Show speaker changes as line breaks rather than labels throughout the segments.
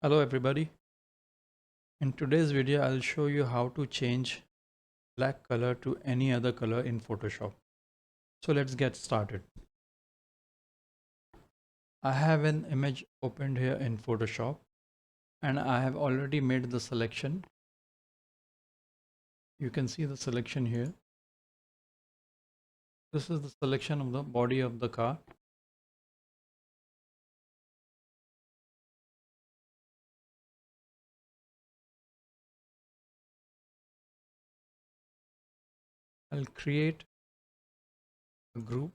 Hello everybody. In today's video I'll show you how to change black color to any other color in Photoshop. So let's get started. I have an image opened here in Photoshop and I have already made the selection. You can see the selection here. This is the selection of the body of the car. I'll create a group,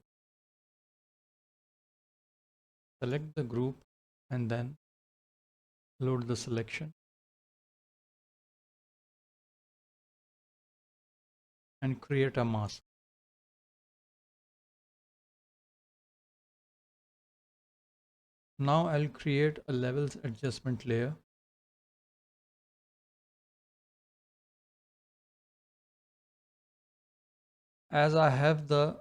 select the group and then load the selection and create a mask. Now I'll create a levels adjustment layer. As I have the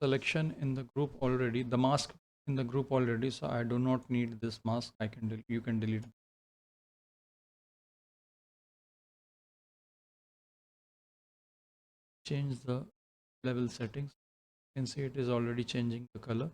selection in the group already, the mask in the group already, so I do not need this mask. You can delete it. Change the level settings. You can see it is already changing the color.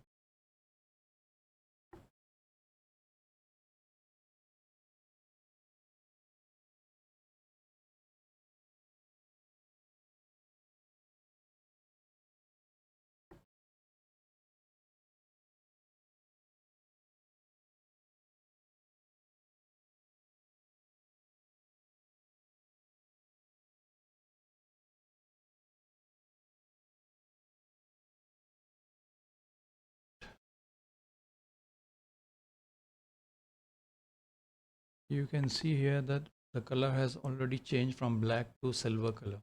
You can see here that the color has already changed from black to silver color.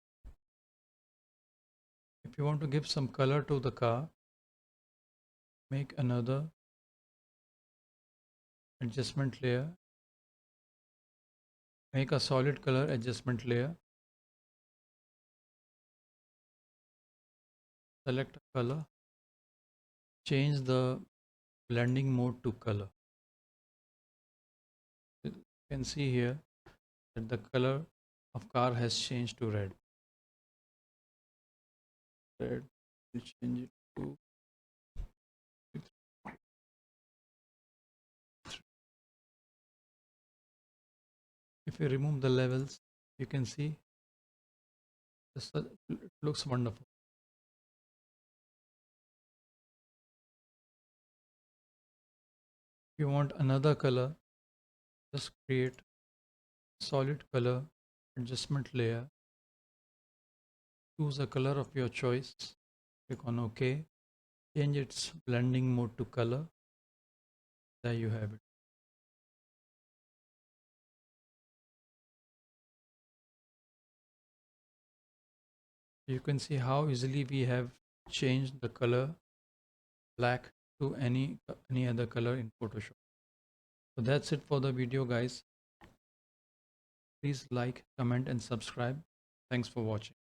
If you want to give some color to the car, make another adjustment layer, make a solid color adjustment layer, select a color, change the blending mode to color. You can see here that the color of car has changed to red. Red, we'll change it to if you remove the levels, you can see this, it looks wonderful. If you want another color, just create solid color adjustment layer, choose a color of your choice, click on OK, change its blending mode to color. There you have it. You can see how easily we have changed the color black to any other color in Photoshop. So that's it for the video, guys. Please like, comment and subscribe. Thanks for watching.